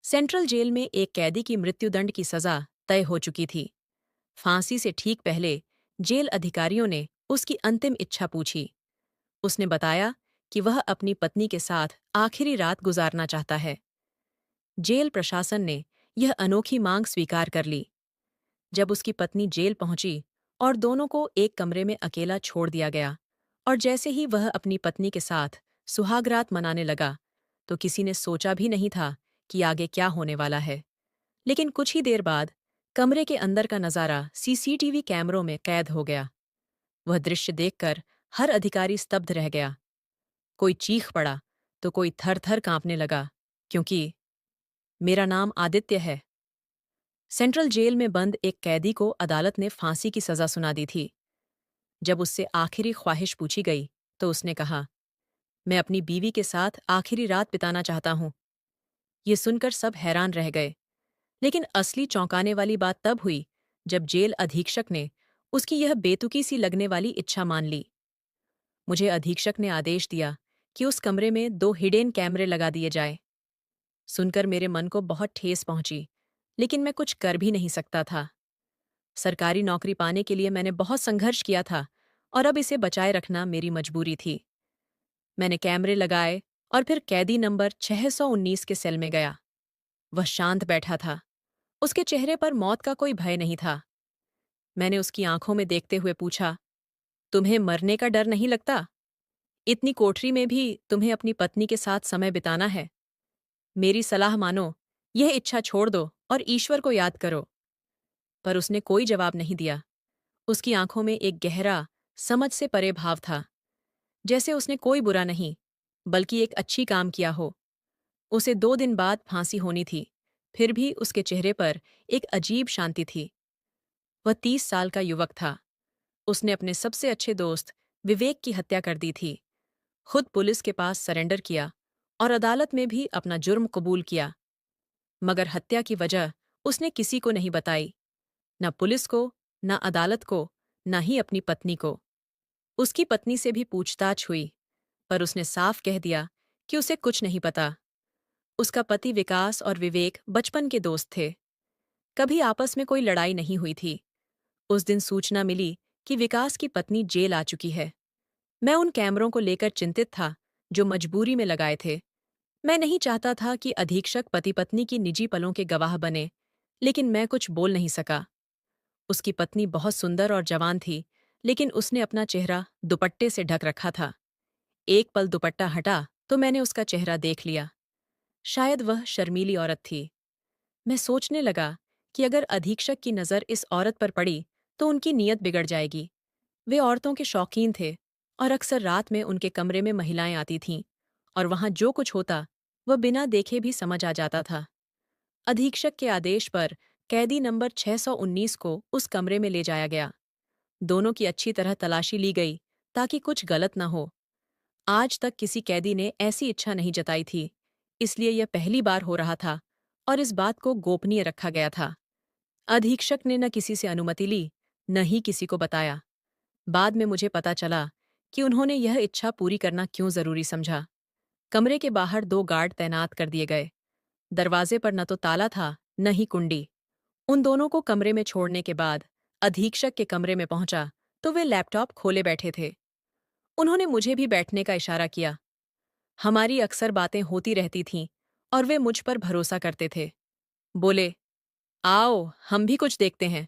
Central jail में एक कैदी की मृत्युदंड की सजा तय हो चुकी थी। फांसी से ठीक पहले जेल अधिकारियों ने उसकी अंतिम इच्छा पूछी। उसने बताया कि वह अपनी पत्नी के साथ आखिरी रात गुजारना चाहता है। जेल प्रशासन ने यह अनोखी मांग स्वीकार कर ली। जब उसकी पत्नी जेल पहुंची और दोनों को एक कमरे में अकेला छोड़ दिया गया और जैसे ही वह अपनी पत्नी के साथ सुहागरात मनाने लगा, तो किसी ने सोचा भी नहीं था कि आगे क्या होने वाला है। लेकिन कुछ ही देर बाद कमरे के अंदर का नजारा सीसीटीवी कैमरों में कैद हो गया। वह दृश्य देखकर हर अधिकारी स्तब्ध रह गया। कोई चीख पड़ा तो कोई थर थर कांपने लगा, क्योंकि मेरा नाम आदित्य है। सेंट्रल जेल में बंद एक कैदी को अदालत ने फांसी की सजा सुना दी थी। जब उससे आखिरी ख्वाहिश पूछी गई तो उसने कहा, मैं अपनी बीवी के साथ आखिरी रात बिताना चाहता हूं। ये सुनकर सब हैरान रह गए। लेकिन असली चौंकाने वाली बात तब हुई जब जेल अधीक्षक ने उसकी यह बेतुकी सी लगने वाली इच्छा मान ली। मुझे अधीक्षक ने आदेश दिया कि उस कमरे में 2 हिडन कैमरे लगा दिए जाए। सुनकर मेरे मन को बहुत ठेस पहुंची, लेकिन मैं कुछ कर भी नहीं सकता था। सरकारी नौकरी पाने के लिए मैंने बहुत संघर्ष किया था और अब इसे बचाए रखना मेरी मजबूरी थी। मैंने कैमरे लगाए और फिर कैदी नंबर 619 के सेल में गया। वह शांत बैठा था। उसके चेहरे पर मौत का कोई भय नहीं था। मैंने उसकी आंखों में देखते हुए पूछा, तुम्हें मरने का डर नहीं लगता? इतनी कोठरी में भी तुम्हें अपनी पत्नी के साथ समय बिताना है। मेरी सलाह मानो, यह इच्छा छोड़ दो और ईश्वर को याद करो। पर उसने कोई जवाब नहीं दिया। उसकी आंखों में एक गहरा, समझ से परे भाव था, जैसे उसने कोई बुरा नहीं, बल्कि एक अच्छी काम किया हो। उसे 2 दिन बाद फांसी होनी थी, फिर भी उसके चेहरे पर एक अजीब शांति थी। वह 30 साल का युवक था। उसने अपने सबसे अच्छे दोस्त विवेक की हत्या कर दी थी, खुद पुलिस के पास सरेंडर किया और अदालत में भी अपना जुर्म कबूल किया। मगर हत्या की वजह उसने किसी को नहीं बताई, न पुलिस को, न अदालत को, न ही अपनी पत्नी को। उसकी पत्नी से भी पूछताछ हुई, पर उसने साफ कह दिया कि उसे कुछ नहीं पता। उसका पति विकास और विवेक बचपन के दोस्त थे। कभी आपस में कोई लड़ाई नहीं हुई थी। उस दिन सूचना मिली कि विकास की पत्नी जेल आ चुकी है। मैं उन कैमरों को लेकर चिंतित था, जो मजबूरी में लगाए थे। मैं नहीं चाहता था कि अधीक्षक पति पत्नी की निजी पलों के गवाह बने, लेकिन मैं कुछ बोल नहीं सका। उसकी पत्नी बहुत सुंदर और जवान थी, लेकिन उसने अपना चेहरा दुपट्टे से ढक रखा था। एक पल दुपट्टा हटा तो मैंने उसका चेहरा देख लिया। शायद वह शर्मीली औरत थी। मैं सोचने लगा कि अगर अधीक्षक की नज़र इस औरत पर पड़ी तो उनकी नीयत बिगड़ जाएगी। वे औरतों के शौकीन थे और अक्सर रात में उनके कमरे में महिलाएं आती थीं, और वहां जो कुछ होता वह बिना देखे भी समझ आ जाता था। अधीक्षक के आदेश पर कैदी नंबर 619 को उस कमरे में ले जाया गया। दोनों की अच्छी तरह तलाशी ली गई ताकि कुछ गलत न हो। आज तक किसी कैदी ने ऐसी इच्छा नहीं जताई थी, इसलिए यह पहली बार हो रहा था और इस बात को गोपनीय रखा गया था। अधीक्षक ने न किसी से अनुमति ली, न ही किसी को बताया। बाद में मुझे पता चला कि उन्होंने यह इच्छा पूरी करना क्यों जरूरी समझा। कमरे के बाहर 2 गार्ड तैनात कर दिए गए। दरवाजे पर न तो ताला था, न ही कुंडी। उन दोनों को कमरे में छोड़ने के बाद अधीक्षक के कमरे में पहुंचा तो वे लैपटॉप खोले बैठे थे। उन्होंने मुझे भी बैठने का इशारा किया। हमारी अक्सर बातें होती रहती थीं और वे मुझ पर भरोसा करते थे। बोले, आओ हम भी कुछ देखते हैं।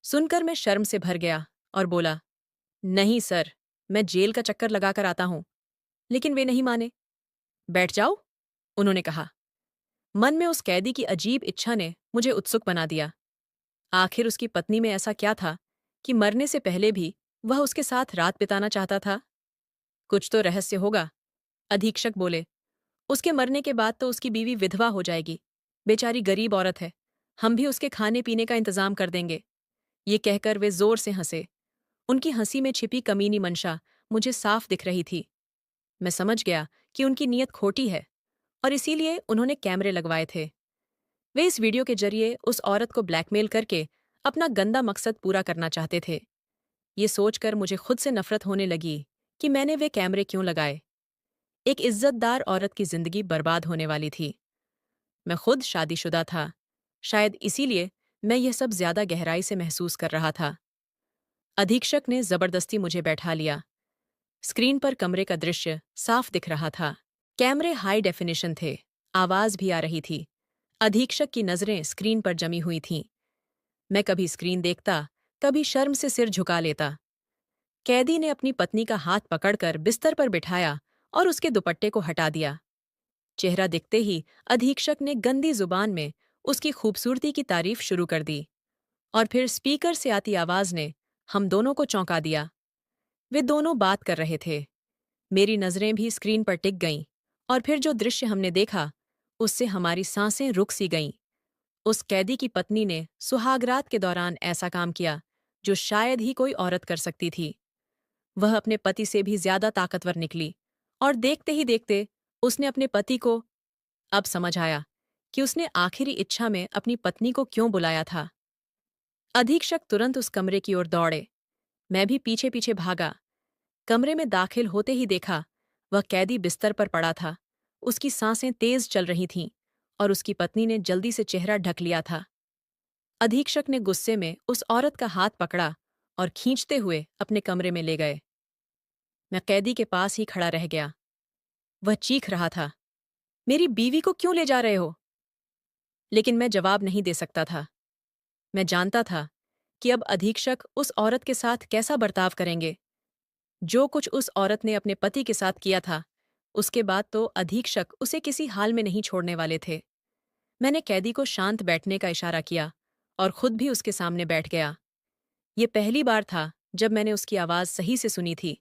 सुनकर मैं शर्म से भर गया और बोला, नहीं सर, मैं जेल का चक्कर लगाकर आता हूं। लेकिन वे नहीं माने। बैठ जाओ, उन्होंने कहा। मन में उस कैदी की अजीब इच्छा ने मुझे उत्सुक बना दिया। आखिर उसकी पत्नी में ऐसा क्या था कि मरने से पहले भी वह उसके साथ रात बिताना चाहता था? कुछ तो रहस्य होगा, अधीक्षक बोले। उसके मरने के बाद तो उसकी बीवी विधवा हो जाएगी। बेचारी गरीब औरत है। हम भी उसके खाने पीने का इंतजाम कर देंगे। ये कहकर वे जोर से हंसे। उनकी हंसी में छिपी कमीनी मंशा मुझे साफ दिख रही थी। मैं समझ गया कि उनकी नीयत खोटी है और इसीलिए उन्होंने कैमरे लगवाए थे। वे इस वीडियो के जरिए उस औरत को ब्लैकमेल करके अपना गंदा मकसद पूरा करना चाहते थे। ये सोचकर मुझे खुद से नफरत होने लगी कि मैंने वे कैमरे क्यों लगाए। एक इज्जतदार औरत की जिंदगी बर्बाद होने वाली थी। मैं खुद शादीशुदा था। शायद इसीलिए मैं यह सब ज्यादा गहराई से महसूस कर रहा था। अधीक्षक ने जबरदस्ती मुझे बैठा लिया। स्क्रीन पर कमरे का दृश्य साफ दिख रहा था। कैमरे हाई डेफिनिशन थे, आवाज भी आ रही थी। अधीक्षक की नजरें स्क्रीन पर जमी हुई थीं। मैं कभी स्क्रीन देखता, कभी शर्म से सिर झुका लेता। कैदी ने अपनी पत्नी का हाथ पकड़कर बिस्तर पर बिठाया और उसके दुपट्टे को हटा दिया। चेहरा दिखते ही अधीक्षक ने गंदी जुबान में उसकी खूबसूरती की तारीफ शुरू कर दी और फिर स्पीकर से आती आवाज ने हम दोनों को चौंका दिया। वे दोनों बात कर रहे थे। मेरी नजरें भी स्क्रीन पर टिक गईं और फिर जो दृश्य हमने देखा, उससे हमारी सांसें रुक सी गईं। उस कैदी की पत्नी ने सुहागरात के दौरान ऐसा काम किया जो शायद ही कोई औरत कर सकती थी। वह अपने पति से भी ज्यादा ताकतवर निकली और देखते ही देखते उसने अपने पति को। अब समझ आया कि उसने आखिरी इच्छा में अपनी पत्नी को क्यों बुलाया था। अधीक्षक तुरंत उस कमरे की ओर दौड़े। मैं भी पीछे पीछे भागा। कमरे में दाखिल होते ही देखा, वह कैदी बिस्तर पर पड़ा था। उसकी सांसें तेज चल रही थीं और उसकी पत्नी ने जल्दी से चेहरा ढक लिया था। अधीक्षक ने गुस्से में उस औरत का हाथ पकड़ा और खींचते हुए अपने कमरे में ले गए। मैं कैदी के पास ही खड़ा रह गया। वह चीख रहा था, मेरी बीवी को क्यों ले जा रहे हो? लेकिन मैं जवाब नहीं दे सकता था। मैं जानता था कि अब अधीक्षक उस औरत के साथ कैसा बर्ताव करेंगे। जो कुछ उस औरत ने अपने पति के साथ किया था, उसके बाद तो अधीक्षक उसे किसी हाल में नहीं छोड़ने वाले थे। मैंने कैदी को शांत बैठने का इशारा किया और खुद भी उसके सामने बैठ गया। ये पहली बार था जब मैंने उसकी आवाज़ सही से सुनी थी,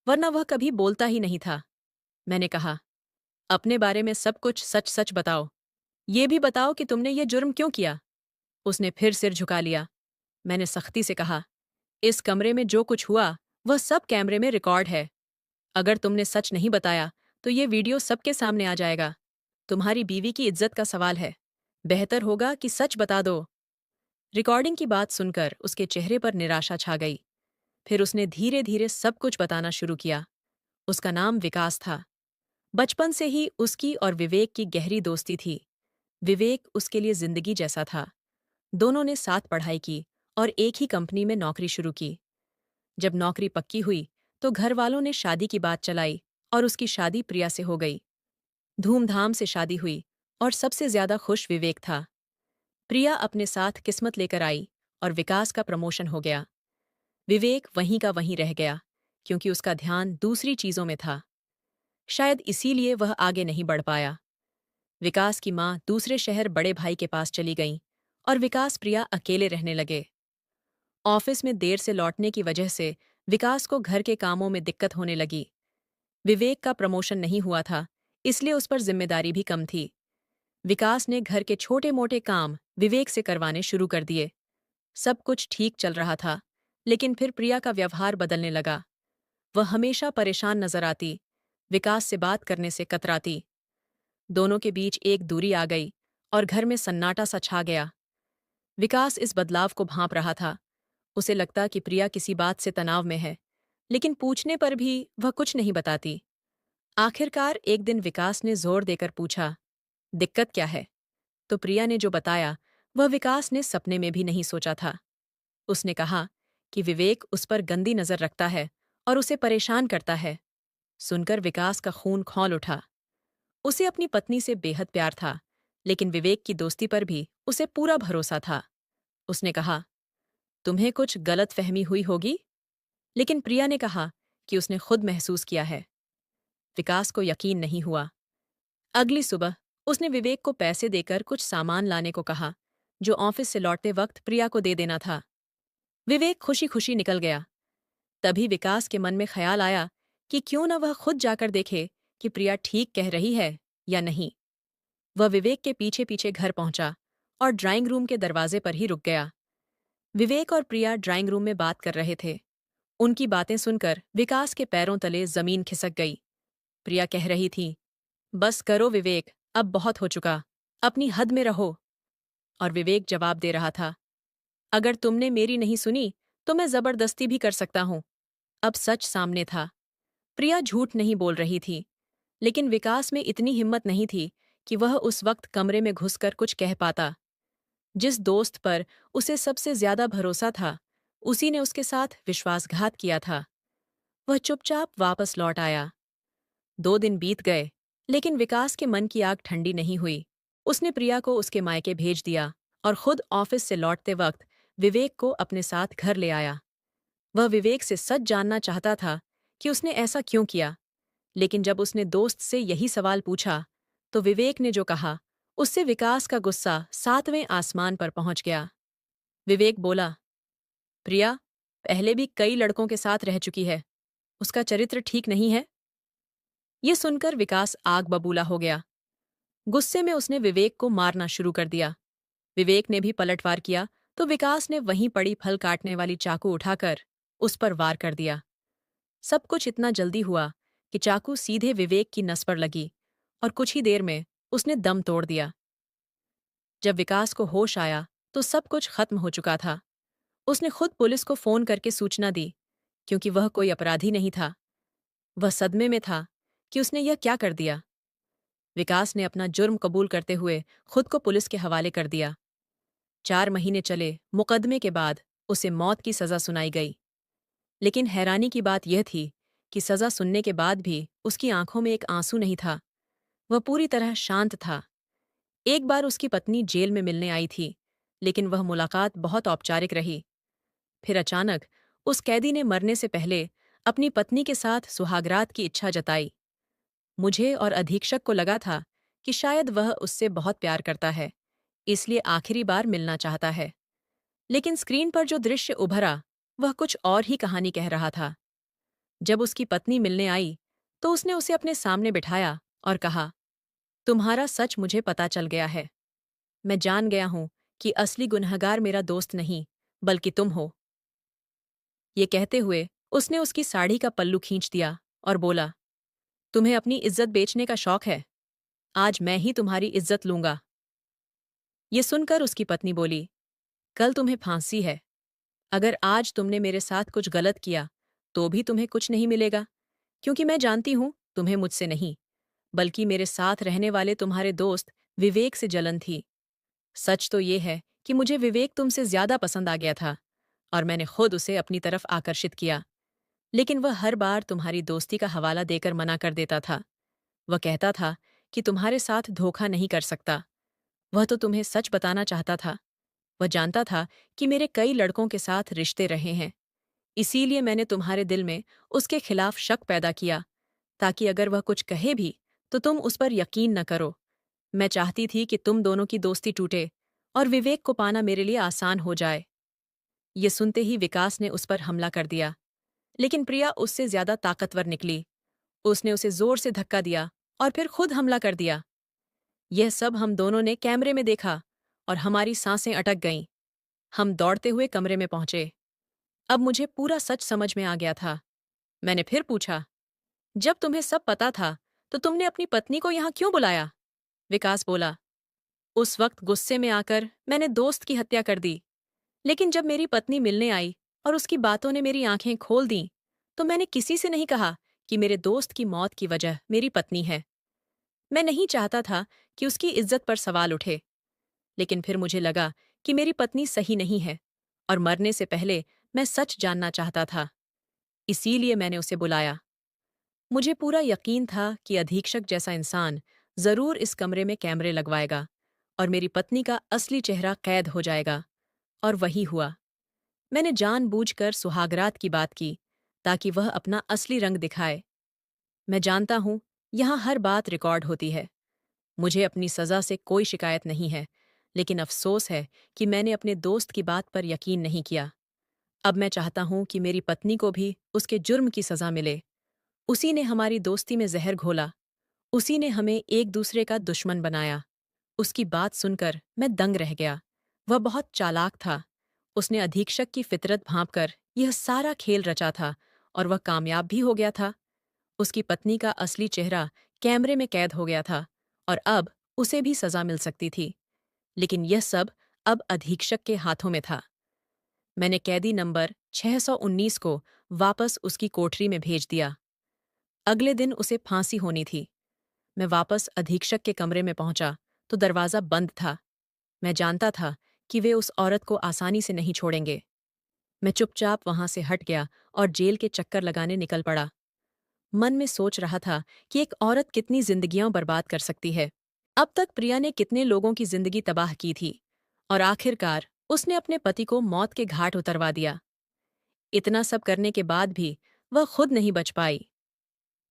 वरना वह कभी बोलता ही नहीं था। मैंने कहा, अपने बारे में सब कुछ सच सच बताओ। ये भी बताओ कि तुमने ये जुर्म क्यों किया। उसने फिर सिर झुका लिया। मैंने सख्ती से कहा, इस कमरे में जो कुछ हुआ वह सब कैमरे में रिकॉर्ड है। अगर तुमने सच नहीं बताया तो ये वीडियो सबके सामने आ जाएगा। तुम्हारी बीवी की इज्जत का सवाल है। बेहतर होगा कि सच बता दो। रिकॉर्डिंग की बात सुनकर उसके चेहरे पर निराशा छा गई। फिर उसने धीरे धीरे सब कुछ बताना शुरू किया। उसका नाम विकास था। बचपन से ही उसकी और विवेक की गहरी दोस्ती थी। विवेक उसके लिए जिंदगी जैसा था। दोनों ने साथ पढ़ाई की और एक ही कंपनी में नौकरी शुरू की। जब नौकरी पक्की हुई तो घर वालों ने शादी की बात चलाई और उसकी शादी प्रिया से हो गई। धूमधाम से शादी हुई और सबसे ज्यादा खुश विवेक था। प्रिया अपने साथ किस्मत लेकर आई और विकास का प्रमोशन हो गया। विवेक वहीं का वहीं रह गया क्योंकि उसका ध्यान दूसरी चीजों में था। शायद इसीलिए वह आगे नहीं बढ़ पाया। विकास की माँ दूसरे शहर बड़े भाई के पास चली गईं और विकास प्रिया अकेले रहने लगे। ऑफिस में देर से लौटने की वजह से विकास को घर के कामों में दिक्कत होने लगी। विवेक का प्रमोशन नहीं हुआ था, इसलिए उस पर जिम्मेदारी भी कम थी। विकास ने घर के छोटे मोटे काम विवेक से करवाने शुरू कर दिए। सब कुछ ठीक चल रहा था, लेकिन फिर प्रिया का व्यवहार बदलने लगा। वह हमेशा परेशान नजर आती, विकास से बात करने से कतराती। दोनों के बीच एक दूरी आ गई और घर में सन्नाटा सा छा गया। विकास इस बदलाव को भांप रहा था। उसे लगता कि प्रिया किसी बात से तनाव में है, लेकिन पूछने पर भी वह कुछ नहीं बताती। आखिरकार एक दिन विकास ने जोर देकर पूछा, दिक्कत क्या है? तो प्रिया ने जो बताया वह विकास ने सपने में भी नहीं सोचा था। उसने कहा कि विवेक उस पर गंदी नजर रखता है और उसे परेशान करता है। सुनकर विकास का खून खौल उठा। उसे अपनी पत्नी से बेहद प्यार था, लेकिन विवेक की दोस्ती पर भी उसे पूरा भरोसा था। उसने कहा, तुम्हें कुछ गलत फहमी हुई होगी? लेकिन प्रिया ने कहा कि उसने खुद महसूस किया है। विकास को यकीन नहीं हुआ। अगली सुबह उसने विवेक को पैसे देकर कुछ सामान लाने को कहा, जो ऑफिस से लौटते वक्त प्रिया को दे देना था। विवेक खुशी खुशी निकल गया। तभी विकास के मन में ख्याल आया कि क्यों न वह खुद जाकर देखे कि प्रिया ठीक कह रही है या नहीं। वह विवेक के पीछे पीछे घर पहुंचा और ड्राइंग रूम के दरवाजे पर ही रुक गया। विवेक और प्रिया ड्राइंग रूम में बात कर रहे थे। उनकी बातें सुनकर विकास के पैरों तले जमीन खिसक गई। प्रिया कह रही थी, बस करो विवेक, अब बहुत हो चुका, अपनी हद में रहो। और विवेक जवाब दे रहा था, अगर तुमने मेरी नहीं सुनी तो मैं जबरदस्ती भी कर सकता हूं। अब सच सामने था। प्रिया झूठ नहीं बोल रही थी, लेकिन विकास में इतनी हिम्मत नहीं थी कि वह उस वक्त कमरे में घुसकर कुछ कह पाता। जिस दोस्त पर उसे सबसे ज्यादा भरोसा था, उसी ने उसके साथ विश्वासघात किया था। वह चुपचाप वापस लौट आया। 2 दिन बीत गए, लेकिन विकास के मन की आग ठंडी नहीं हुई। उसने प्रिया को उसके मायके भेज दिया और खुद ऑफिस से लौटते वक्त विवेक को अपने साथ घर ले आया। वह विवेक से सच जानना चाहता था कि उसने ऐसा क्यों किया, लेकिन जब उसने दोस्त से यही सवाल पूछा, तो विवेक ने जो कहा, उससे विकास का गुस्सा 7वें आसमान पर पहुंच गया। विवेक बोला, प्रिया पहले भी कई लड़कों के साथ रह चुकी है, उसका चरित्र ठीक नहीं है। ये सुनकर विकास आग बबूला हो गया। गुस्से में उसने विवेक को मारना शुरू कर दिया। विवेक ने भी पलटवार किया तो विकास ने वहीं पड़ी फल काटने वाली चाकू उठाकर उस पर वार कर दिया। सब कुछ इतना जल्दी हुआ कि चाकू सीधे विवेक की नस पर लगी और कुछ ही देर में उसने दम तोड़ दिया। जब विकास को होश आया तो सब कुछ खत्म हो चुका था। उसने खुद पुलिस को फोन करके सूचना दी, क्योंकि वह कोई अपराधी नहीं था। वह सदमे में था कि उसने यह क्या कर दिया। विकास ने अपना जुर्म कबूल करते हुए खुद को पुलिस के हवाले कर दिया। 4 महीने चले मुकदमे के बाद उसे मौत की सजा सुनाई गई। लेकिन हैरानी की बात यह थी कि सजा सुनने के बाद भी उसकी आंखों में एक आंसू नहीं था। वह पूरी तरह शांत था। एक बार उसकी पत्नी जेल में मिलने आई थी, लेकिन वह मुलाकात बहुत औपचारिक रही। फिर अचानक उस कैदी ने मरने से पहले अपनी पत्नी के साथ सुहागरात की इच्छा जताई। मुझे और अधीक्षक को लगा था कि शायद वह उससे बहुत प्यार करता है, इसलिए आखिरी बार मिलना चाहता है। लेकिन स्क्रीन पर जो दृश्य उभरा, वह कुछ और ही कहानी कह रहा था। जब उसकी पत्नी मिलने आई, तो उसने उसे अपने सामने बिठाया और कहा, तुम्हारा सच मुझे पता चल गया है। मैं जान गया हूं कि असली गुनहगार मेरा दोस्त नहीं, बल्कि तुम हो। ये कहते हुए उसने उसकी साड़ी का पल्लू खींच दिया और बोला, तुम्हें अपनी इज्जत बेचने का शौक है, आज मैं ही तुम्हारी इज्जत लूंगा। ये सुनकर उसकी पत्नी बोली, कल तुम्हें फांसी है। अगर आज तुमने मेरे साथ कुछ गलत किया, तो भी तुम्हें कुछ नहीं मिलेगा, क्योंकि मैं जानती हूं तुम्हें मुझसे नहीं, बल्कि मेरे साथ रहने वाले तुम्हारे दोस्त विवेक से जलन थी। सच तो ये है कि मुझे विवेक तुमसे ज्यादा पसंद आ गया था और मैंने खुद उसे अपनी तरफ आकर्षित किया, लेकिन वह हर बार तुम्हारी दोस्ती का हवाला देकर मना कर देता था। वह कहता था कि तुम्हारे साथ धोखा नहीं कर सकता। वह तो तुम्हें सच बताना चाहता था। वह जानता था कि मेरे कई लड़कों के साथ रिश्ते रहे हैं, इसीलिए मैंने तुम्हारे दिल में उसके खिलाफ शक पैदा किया, ताकि अगर वह कुछ कहे भी तो तुम उस पर यकीन न करो। मैं चाहती थी कि तुम दोनों की दोस्ती टूटे और विवेक को पाना मेरे लिए आसान हो जाए। ये सुनते ही विकास ने उस पर हमला कर दिया, लेकिन प्रिया उससे ज्यादा ताकतवर निकली। उसने उसे जोर से धक्का दिया और फिर खुद हमला कर दिया। यह सब हम दोनों ने कैमरे में देखा और हमारी सांसें अटक गईं। हम दौड़ते हुए कमरे में पहुंचे। अब मुझे पूरा सच समझ में आ गया था। मैंने फिर पूछा, जब तुम्हें सब पता था, तो तुमने अपनी पत्नी को यहां क्यों बुलाया? विकास बोला, उस वक्त गुस्से में आकर मैंने दोस्त की हत्या कर दी, लेकिन जब मेरी पत्नी मिलने आई और उसकी बातों ने मेरी आंखें खोल दीं, तो मैंने किसी से नहीं कहा कि मेरे दोस्त की मौत की वजह मेरी पत्नी है। मैं नहीं चाहता था कि उसकी इज्जत पर सवाल उठे, लेकिन फिर मुझे लगा कि मेरी पत्नी सही नहीं है और मरने से पहले मैं सच जानना चाहता था, इसीलिए मैंने उसे बुलाया। मुझे पूरा यकीन था कि अधीक्षक जैसा इंसान जरूर इस कमरे में कैमरे लगवाएगा और मेरी पत्नी का असली चेहरा कैद हो जाएगा, और वही हुआ। मैंने जानबूझकर सुहागरात की बात की ताकि वह अपना असली रंग दिखाए। मैं जानता हूं यहां हर बात रिकॉर्ड होती है। मुझे अपनी सजा से कोई शिकायत नहीं है, लेकिन अफसोस है कि मैंने अपने दोस्त की बात पर यकीन नहीं किया। अब मैं चाहता हूं कि मेरी पत्नी को भी उसके जुर्म की सजा मिले। उसी ने हमारी दोस्ती में जहर घोला, उसी ने हमें एक दूसरे का दुश्मन बनाया। उसकी बात सुनकर मैं दंग रह गया। वह बहुत चालाक था। उसने अधीक्षक की फितरत भांपकर यह सारा खेल रचा था और वह कामयाब भी हो गया था। उसकी पत्नी का असली चेहरा कैमरे में कैद हो गया था और अब उसे भी सजा मिल सकती थी। लेकिन यह सब अब अधीक्षक के हाथों में था। मैंने कैदी नंबर 619 को वापस उसकी कोठरी में भेज दिया। अगले दिन उसे फांसी होनी थी। मैं वापस अधीक्षक के कमरे में पहुंचा तो दरवाज़ा बंद था। मैं जानता था कि वे उस औरत को आसानी से नहीं छोड़ेंगे। मैं चुपचाप वहां से हट गया और जेल के चक्कर लगाने निकल पड़ा। मन में सोच रहा था कि एक औरत कितनी जिंदगियां बर्बाद कर सकती है। अब तक प्रिया ने कितने लोगों की जिंदगी तबाह की थी और आखिरकार उसने अपने पति को मौत के घाट उतरवा दिया। इतना सब करने के बाद भी वह खुद नहीं बच पाई।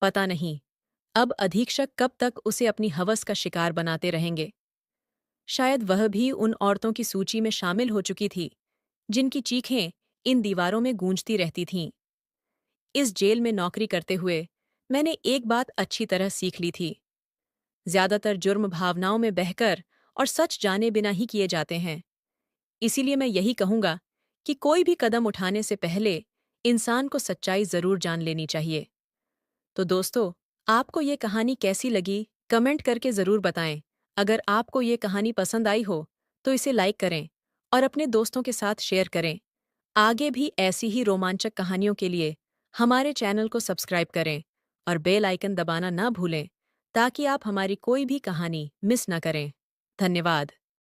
पता नहीं अब अधीक्षक कब तक उसे अपनी हवस का शिकार बनाते रहेंगे। शायद वह भी उन औरतों की सूची में शामिल हो चुकी थी जिनकी चीखें इन दीवारों में गूंजती रहती थीं। इस जेल में नौकरी करते हुए मैंने एक बात अच्छी तरह सीख ली थी। ज्यादातर जुर्म भावनाओं में बहकर और सच जाने बिना ही किए जाते हैं। इसीलिए मैं यही कहूंगा कि कोई भी कदम उठाने से पहले इंसान को सच्चाई जरूर जान लेनी चाहिए। तो दोस्तों, आपको ये कहानी कैसी लगी कमेंट करके ज़रूर बताएं। अगर आपको ये कहानी पसंद आई हो तो इसे लाइक करें और अपने दोस्तों के साथ शेयर करें। आगे भी ऐसी ही रोमांचक कहानियों के लिए हमारे चैनल को सब्सक्राइब करें और बेल आइकन दबाना ना भूलें ताकि आप हमारी कोई भी कहानी मिस न करें। धन्यवाद।